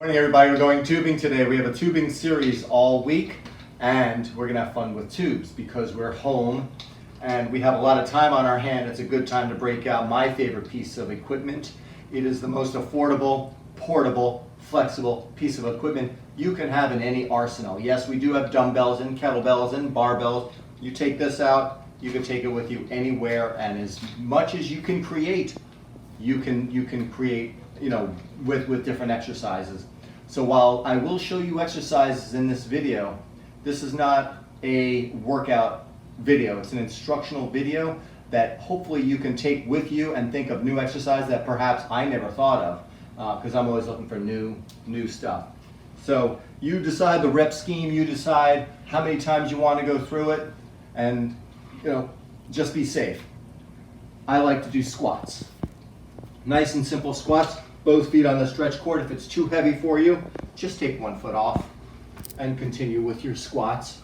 Morning everybody, we're going tubing today. We have a tubing series all week and we're gonna have fun with tubes because we're home and we have a lot of time on our hand. It's a good time to break out my favorite piece of equipment. It is the most affordable, portable, flexible piece of equipment you can have in any arsenal. Yes, we do have dumbbells and kettlebells and barbells. You take this out, you can take it with you anywhere, and as much as you can create, you can create, with different exercises. So while I will show you exercises in this video, this is not a workout video. It's an instructional video that hopefully you can take with you and think of new exercises that perhaps I never thought of, because I'm always looking for new stuff. So you decide the rep scheme, you decide how many times you want to go through it, and just be safe. I like to do squats. Nice and simple squats, both feet on the stretch cord. If it's too heavy for you, just take one foot off and continue with your squats.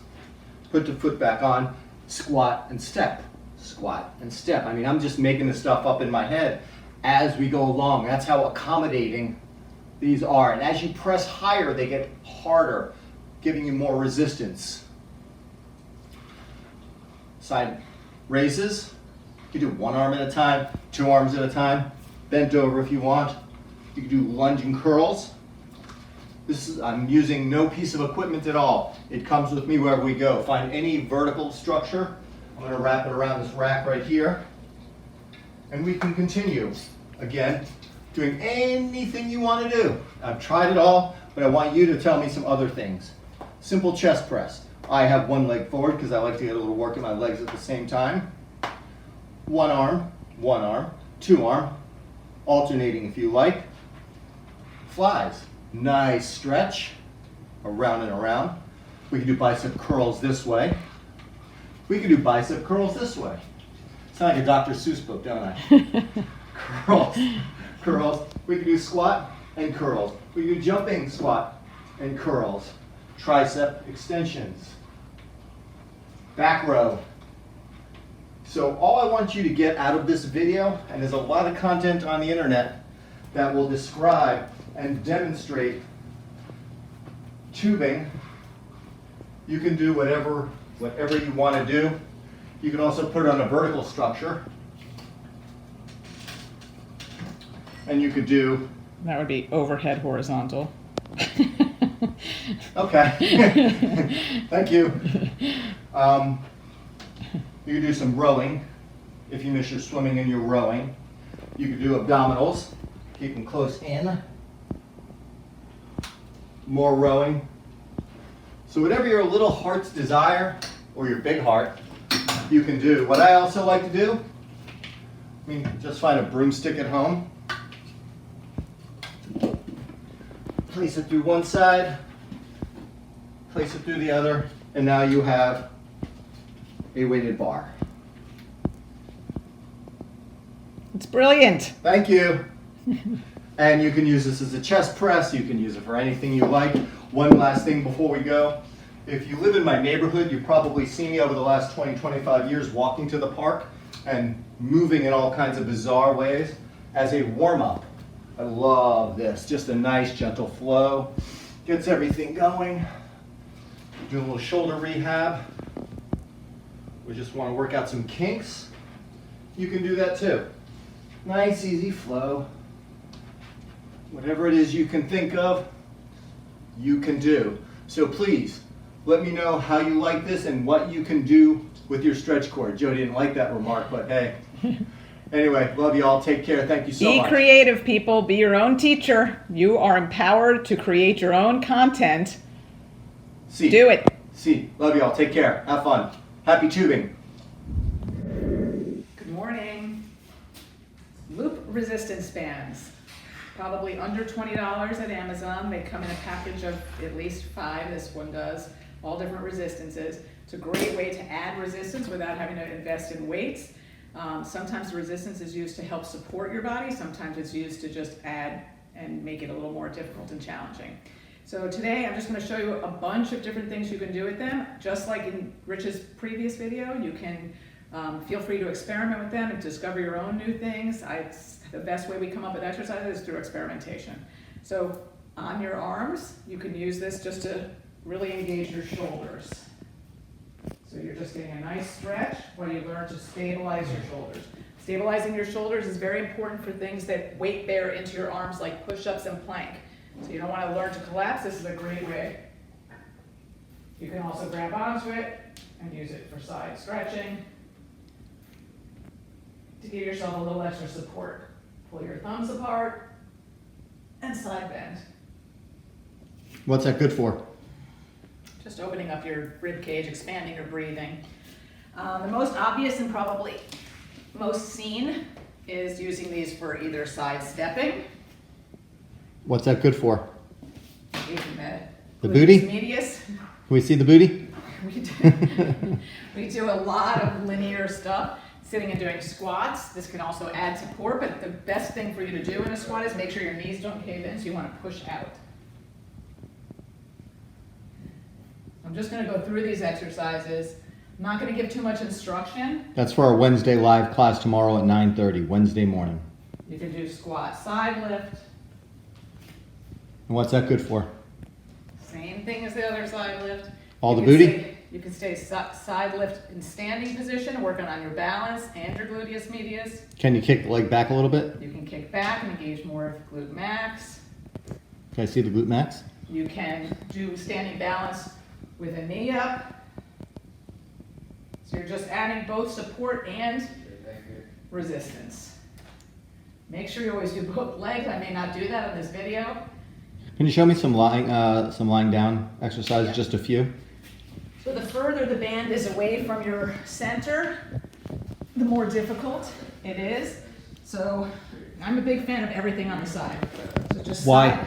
Put the foot back on, squat and step, squat and step. I mean, I'm just making this stuff up in my head as we go along. That's how accommodating these are. And as you press higher, they get harder, giving you more resistance. Side raises, you do one arm at a time, two arms at a time, bent over if you want. You can do lunging curls. I'm using no piece of equipment at all. It comes with me wherever we go. Find any vertical structure. I'm going to wrap it around this rack right here. And we can continue, again, doing anything you want to do. I've tried it all, but I want you to tell me some other things. Simple chest press. I have one leg forward because I like to get a little work in my legs at the same time. One arm, two arm, alternating if you like. Flies, nice stretch, around and around. We can do bicep curls this way. We can do bicep curls this way. Sound like a Dr. Seuss book, don't I? Curls. We can do squat and curls. We can do jumping squat and curls. Tricep extensions. Back row. So all I want you to get out of this video, and there's a lot of content on the internet that will describe and demonstrate tubing. You can do whatever you want to do. You can also put it on a vertical structure. And you could do... That would be overhead horizontal. Okay. Thank you. You can do some rowing if you miss your swimming and your rowing. You can do abdominals. Keep them close in. More rowing. So whatever your little heart's desire, or your big heart, you can do. What I also like to do, just find a broomstick at home. Place it through one side, place it through the other, and now you have a weighted bar. It's brilliant. Thank you. And you can use this as a chest press. You can use it for anything you like. One last thing before we go. If you live in my neighborhood, you've probably seen me over the last 20, 25 years walking to the park and moving in all kinds of bizarre ways as a warm-up. I love this. Just a nice, gentle flow. Gets everything going. Do a little shoulder rehab. We just want to work out some kinks. You can do that too. Nice, easy flow. Whatever it is you can think of, you can do. So please, let me know how you like this and what you can do with your stretch cord. Jodi didn't like that remark, but hey. Anyway, love you all. Take care. Thank you so much. Be creative, people. Be your own teacher. You are empowered to create your own content. Do it. Love you all. Take care. Have fun. Happy tubing. Good morning. Loop resistance bands. Probably under $20 at Amazon. They come in a package of at least 5. This one does. All different resistances. It's a great way to add resistance without having to invest in weights. Sometimes the resistance is used to help support your body. Sometimes it's used to just add and make it a little more difficult and challenging. So today I'm just going to show you a bunch of different things you can do with them. Just like in Rich's previous video, you can feel free to experiment with them and discover your own new things. The best way we come up with exercises is through experimentation. So On your arms, you can use this just to really engage your shoulders. So you're just getting a nice stretch while you learn to stabilize your shoulders. Stabilizing your shoulders is very important for things that weight bear into your arms like push-ups and plank. So you don't want to learn to collapse. This is a great way. You can also grab onto it and use it for side stretching to give yourself a little extra support. Pull your thumbs apart and side bend. What's that good for? Just opening up your rib cage, expanding your breathing. The most obvious and probably most seen is using these for either side stepping. What's that good for? The booty? Medius. Can we see the booty? We do a lot of linear stuff, sitting and doing squats. This can also add support, but the best thing for you to do in a squat is make sure your knees don't cave in, so you want to push out. I'm just going to go through these exercises. I'm not going to give too much instruction. That's for our Wednesday live class tomorrow at 9:30, Wednesday morning. You can do squat side lift. And what's that good for? Same thing as the other side lift. All the booty? You can stay side lift in standing position, working on your balance and your gluteus medius. Can you kick the leg back a little bit? You can kick back and engage more of glute max. Can I see the glute max? You can do standing balance with a knee up. So you're just adding both support and resistance. Make sure you always do both legs. I may not do that in this video. Can you show me some lying down exercises, Yeah. just a few? So the further the band is away from your center, the more difficult it is. So I'm a big fan of everything on the side. So just Why? side.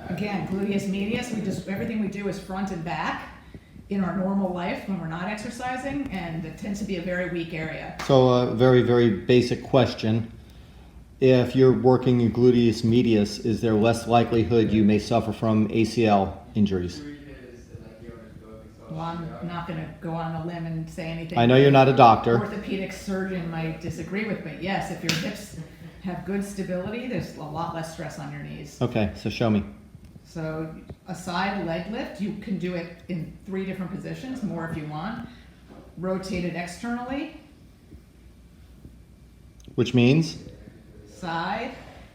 Again, gluteus medius, everything we do is front and back in our normal life when we're not exercising, and it tends to be a very weak area. So a very, very basic question. If you're working in gluteus medius, is there less likelihood you may suffer from ACL injuries? Well, I'm not going to go on a limb and say anything. I know you're not a doctor. Orthopedic surgeon might disagree with me. Yes, if your hips have good stability, there's a lot less stress on your knees. Okay, so show me. So a side leg lift, you can do it in 3 different positions, more if you want. Rotate it externally, Which means? side,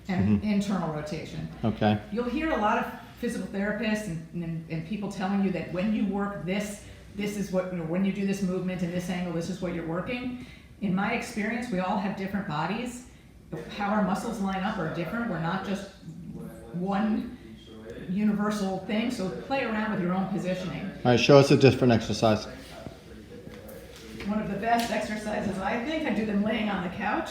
and internal rotation. Okay. You'll hear a lot of physical therapists and people telling you that when you work this is what, when you do this movement in this angle, this is what you're working. In my experience, we all have different bodies. How our muscles line up are different. We're not just one universal thing, so play around with your own positioning. All right, show us a different exercise. One of the best exercises, I think, I do them laying on the couch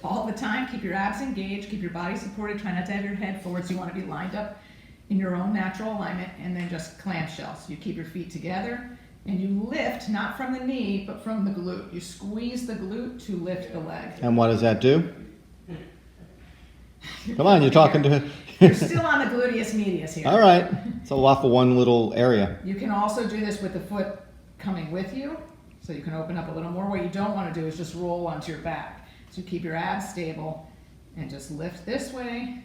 all the time. Keep your abs engaged, keep your body supported, try not to have your head forward, so you want to be lined up in your own natural alignment, and then just clamshells. You keep your feet together, and you lift, not from the knee, but from the glute. You squeeze the glute to lift the leg. And what does that do? Come on, you're talking to... You're still on the gluteus medius here. All right. It's a lot for one little area. You can also do this with the foot coming with you, so you can open up a little more. What you don't want to do is just roll onto your back. So keep your abs stable and just lift this way.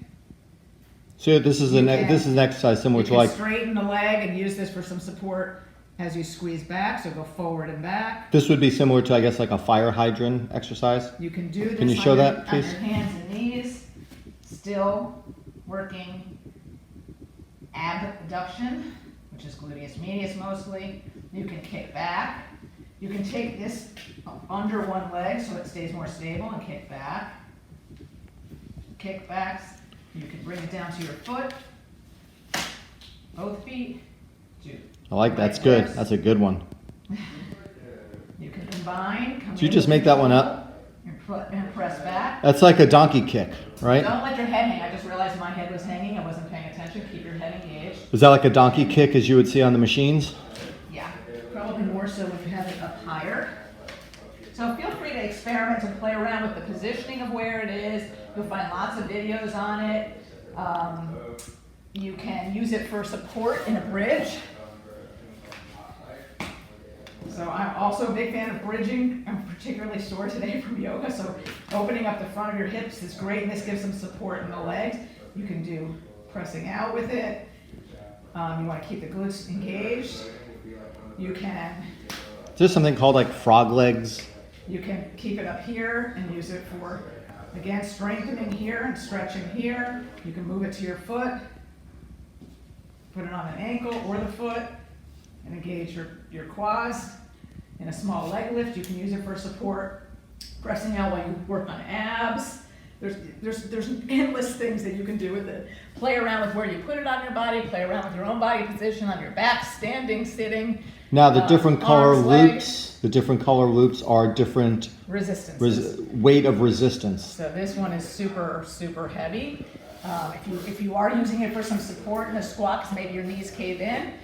So this is an exercise similar You to can like... straighten the leg and use this for some support as you squeeze back, so go forward and back. This would be similar to, I guess, like a fire hydrant exercise. You can do this Can you show that, on please? your hands and knees, still working abduction, which is gluteus medius mostly. You can kick back. You can take this under one leg so it stays more stable and kick back. Kickbacks. You can bring it down to your foot, both feet. I like that's good. That's a good one. You can combine. Did you just make that one up? And press back. That's like a donkey kick, right? Don't let your head hang. I just realized my head was hanging. I wasn't paying attention. Keep your head engaged. Is that like a donkey kick as you would see on the machines? Yeah, probably more so if you have it up higher. So feel free to experiment and play around with the positioning of where it is. You'll find lots of videos on it. You can use it for support in a bridge. So I'm also a big fan of bridging. I'm particularly sore today from yoga, so opening up the front of your hips is great, and this gives some support in the legs. You can do pressing out with it. You want to keep the glutes engaged. You can Is there something called like frog legs? You can keep it up here and use it for, again, strengthening here and stretching here. You can move it to your foot, put it on an ankle or the foot, and engage your quads. In a small leg lift, you can use it for support. Pressing out while you work on abs. There's endless things that you can do with it. Play around with where you put it on your body, play around with your own body position on your back, standing, sitting. Now the different color arms, loops, the different color loops are different Resistance. weight of resistance. So this one is super, super heavy. If you are using it for some support in a squat, because maybe your knees cave in,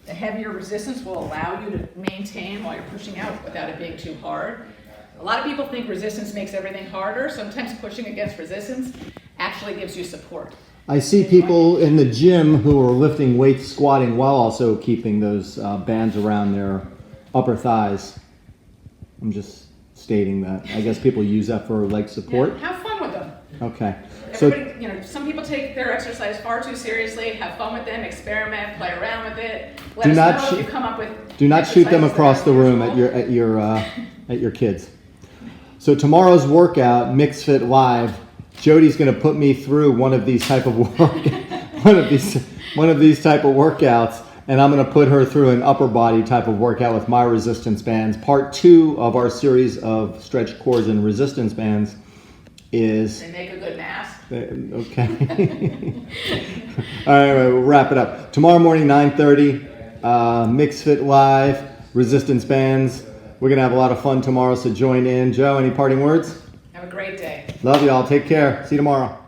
the heavier resistance will allow you to maintain while you're pushing out without it being too hard. A lot of people think resistance makes everything harder. Sometimes pushing against resistance actually gives you support. I see people in the gym who are lifting weights squatting while also keeping those bands around their upper thighs. I'm just stating that. I guess people use that for leg support. Yeah, have fun with them. Okay. So Everybody, some people take their exercise far too seriously. Have fun with them, experiment, play around with it. Let us know if you come up with. Do not shoot them exercises across that the are room useful. at your kids. So tomorrow's workout, Mix Fit Live, Jody's going to put me through one of these type of one of these type of workouts, and I'm going to put her through an upper body type of workout with my resistance bands. Part 2 of our series of stretch cores and resistance bands is. They make a good mask. Okay. All right, we'll wrap it up. Tomorrow morning, 9:30, Mix Fit Live, resistance bands. We're going to have a lot of fun tomorrow, so join in. Joe, any parting words? Have a great day. Love y'all. Take care. See you tomorrow.